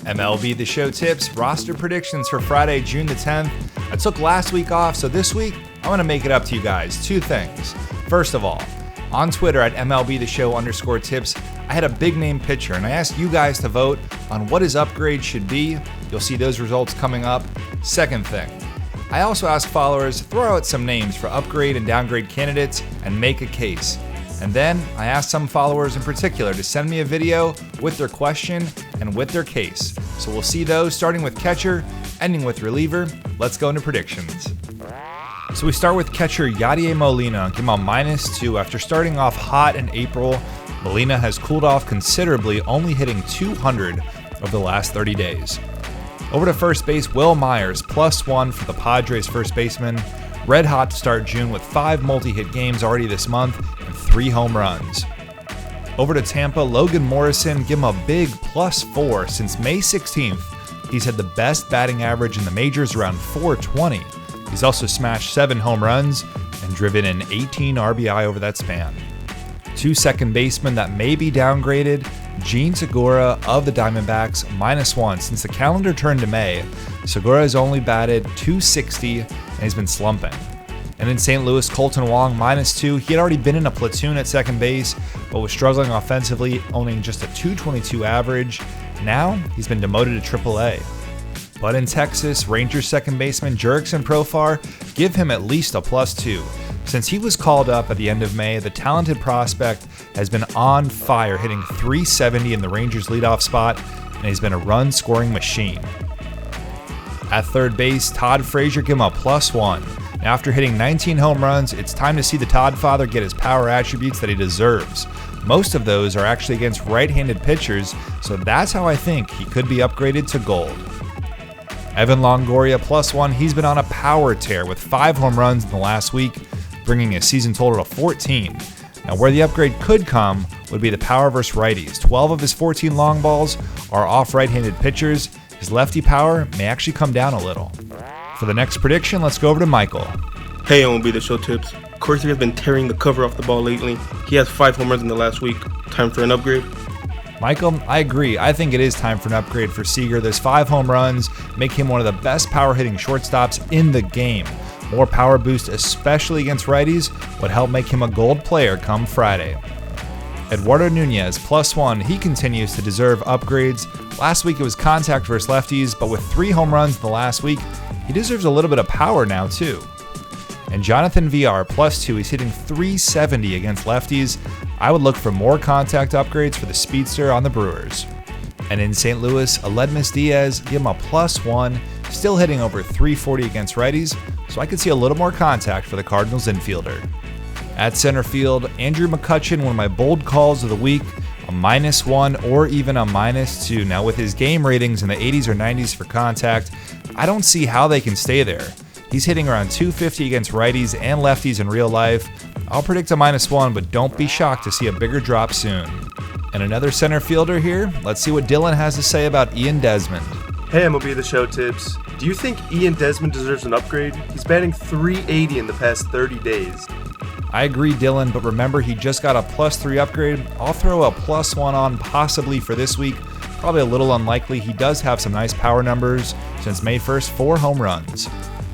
MLB The Show tips, roster predictions for Friday, June the 10th. I took last week off, so this week I want to make it up to you guys. Two things. First of all, on Twitter at MLB The Show _tips, I had a big name pitcher and I asked you guys to vote on what his upgrade should be. You'll see those results coming up. Second thing, I also asked followers to throw out some names for upgrade and downgrade candidates and make a case. And then I asked some followers in particular to send me a video with their question and with their case. So we'll see those starting with catcher, ending with reliever. Let's go into predictions. So we start with catcher Yadier Molina, give him a -2 after starting off hot in April. Molina has cooled off considerably, only hitting .200 over the last 30 days. Over to first base, Will Myers, +1 for the Padres first baseman. Red hot to start June with 5 multi-hit games already this month and 3 home runs. Over to Tampa, Logan Morrison, give him a big +4 since May 16th. He's had the best batting average in the majors, around .420. He's also smashed 7 home runs and driven in 18 RBI over that span. 2 second basemen that may be downgraded, Segura of the Diamondbacks, -1 since the calendar turned to May. Segura has only batted .260 and he's been slumping. And in St. Louis, Colton Wong, -2. He had already been in a platoon at second base, but was struggling offensively, owning just a .222 average. Now, he's been demoted to AAA. But in Texas, Rangers second baseman Jurickson Profar, give him at least a +2. Since he was called up at the end of May, the talented prospect has been on fire, hitting .370 in the Rangers leadoff spot, and he's been a run-scoring machine. At third base, Todd Frazier, give him a +1. Now, after hitting 19 home runs, it's time to see the Todd father get his power attributes that he deserves. Most of those are actually against right-handed pitchers, so that's how I think he could be upgraded to gold. Evan Longoria, +1. He's been on a power tear with 5 home runs in the last week, bringing his season total to 14. Now, where the upgrade could come would be the power versus righties. 12 of his 14 long balls are off right-handed pitchers. His lefty power may actually come down a little. For the next prediction, let's go over to Michael. Hey, MLB The Show tips. Corsi has been tearing the cover off the ball lately. He has 5 home runs in the last week. Time for an upgrade? Michael, I agree. I think it is time for an upgrade for Seager. Those 5 home runs make him one of the best power-hitting shortstops in the game. More power boost, especially against righties, would help make him a gold player come Friday. Eduardo Nunez, +1. He continues to deserve upgrades. Last week it was contact versus lefties, but with 3 home runs in the last week, he deserves a little bit of power now too. And Jonathan VR, +2. He's hitting .370 against lefties. I would look for more contact upgrades for the speedster on the Brewers. And in St. Louis, Aledmys Diaz, give him a +1. Still hitting over .340 against righties, so I could see a little more contact for the Cardinals infielder. At center field, Andrew McCutchen, one of my bold calls of the week, a -1 or even a -2. Now with his game ratings in the 80s or 90s for contact, I don't see how they can stay there. He's hitting around .250 against righties and lefties in real life. I'll predict a -1, but don't be shocked to see a bigger drop soon. And another center fielder here, let's see what Dylan has to say about Ian Desmond. Hey, MLB The Show tips. Do you think Ian Desmond deserves an upgrade? He's batting .380 in the past 30 days. I agree, Dylan, but remember he just got a +3 upgrade. I'll throw a +1 on possibly for this week. Probably a little unlikely. He does have some nice power numbers since May 1st, 4 home runs.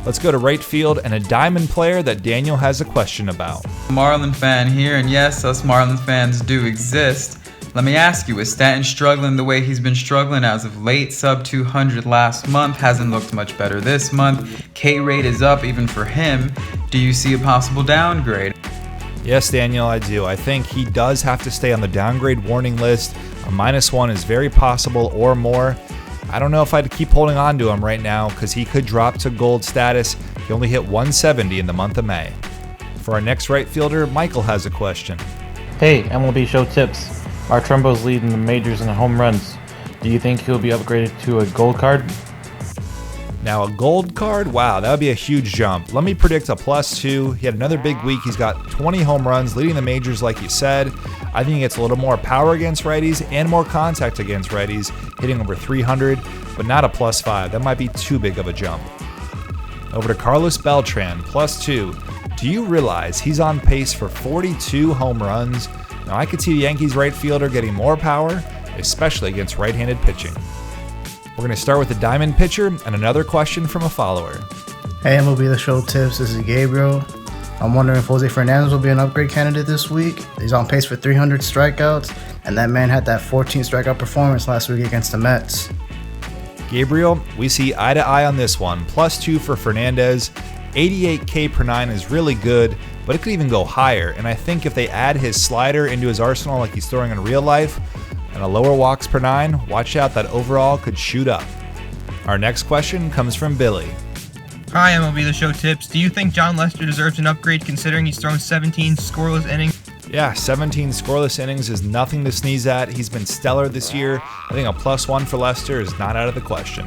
Let's go to right field and a Diamond player that Daniel has a question about. Marlin fan here, and yes, us Marlin fans do exist. Let me ask you, is Stanton struggling the way he's been struggling as of late? Sub 200 last month, hasn't looked much better this month. K-rate is up even for him. Do you see a possible downgrade? Yes, Daniel, I do. I think he does have to stay on the downgrade warning list. A -1 is very possible or more. I don't know if I'd keep holding on to him right now because he could drop to gold status. He only hit .170 in the month of May. For our next right fielder, Michael has a question. Hey, MLB Show tips. Our Trumbo's leading the majors in home runs. Do you think he'll be upgraded to a gold card? Now, a gold card? Wow, that would be a huge jump. Let me predict a +2. He had another big week. He's got 20 home runs, leading the majors like you said. I think he gets a little more power against righties and more contact against righties, hitting over .300, but not a +5. That might be too big of a jump. Over to Carlos Beltran, +2. Do you realize he's on pace for 42 home runs? Now, I could see the Yankees right fielder getting more power, especially against right-handed pitching. We're going to start with the Diamond pitcher and another question from a follower. Hey, MLB The Show tips. This is Gabriel. I'm wondering if Jose Fernandez will be an upgrade candidate this week. He's on pace for 300 strikeouts, and that man had that 14 strikeout performance last week against the Mets. Gabriel, we see eye to eye on this one. +2 for Fernandez. 88 K per 9 is really good, but it could even go higher. And I think if they add his slider into his arsenal like he's throwing in real life, and a lower walks per 9, watch out, that overall could shoot up. Our next question comes from Billy. Hi, MLB The Show tips. Do you think John Lester deserves an upgrade considering he's thrown 17 scoreless innings? Yeah, 17 scoreless innings is nothing to sneeze at. He's been stellar this year. I think a +1 for Lester is not out of the question.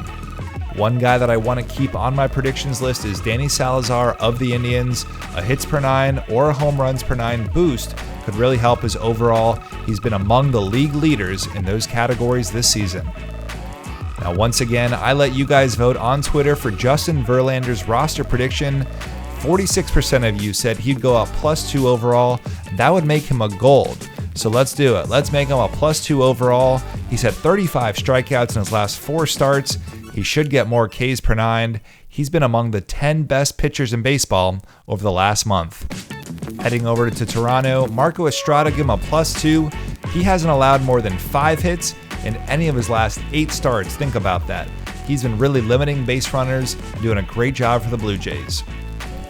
One guy that I want to keep on my predictions list is Danny Salazar of the Indians. A hits per 9 or a home runs per 9 boost could really help his overall. He's been among the league leaders in those categories this season. Now, once again, I let you guys vote on Twitter for Justin Verlander's roster prediction. 46% of you said he'd go up +2 overall. That would make him a gold. So let's do it. Let's make him a +2 overall. He's had 35 strikeouts in his last 4 starts. He should get more Ks per 9. He's been among the 10 best pitchers in baseball over the last month. Heading over to Toronto, Marco Estrada, give him a +2. He hasn't allowed more than 5 hits in any of his last 8 starts. Think about that. He's been really limiting base runners and doing a great job for the Blue Jays.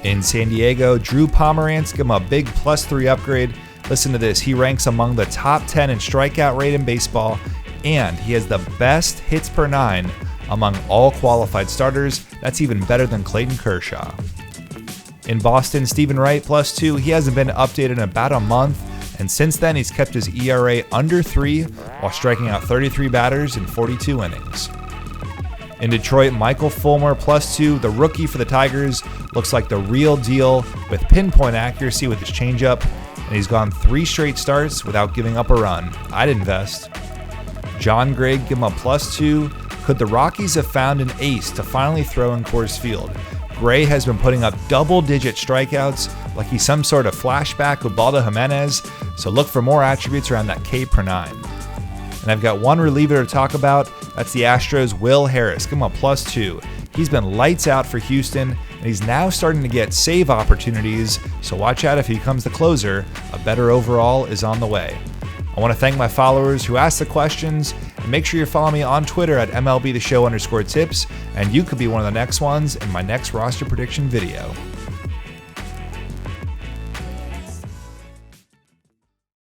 In San Diego, Drew Pomeranz, give him a big +3 upgrade. Listen to this. He ranks among the top 10 in strikeout rate in baseball, and he has the best hits per 9 among all qualified starters. That's even better than Clayton Kershaw. In Boston, Stephen Wright, +2. He hasn't been updated in about a month, and since then he's kept his ERA under 3 while striking out 33 batters in 42 innings. In Detroit, Michael Fulmer, +2. The rookie for the Tigers looks like the real deal with pinpoint accuracy with his changeup, and he's gone 3 straight starts without giving up a run. I'd invest. John Gregg, give him a +2. Could the Rockies have found an ace to finally throw in Coors Field? Gray has been putting up double-digit strikeouts like he's some sort of flashback with Baldo Jimenez, so look for more attributes around that K per 9. And I've got one reliever to talk about. That's the Astros' Will Harris. Give him a +2. He's been lights out for Houston, and he's now starting to get save opportunities, so watch out if he becomes the closer. A better overall is on the way. I want to thank my followers who asked the questions, and make sure you follow me on Twitter at MLB The Show _tips, and you could be one of the next ones in my next roster prediction video.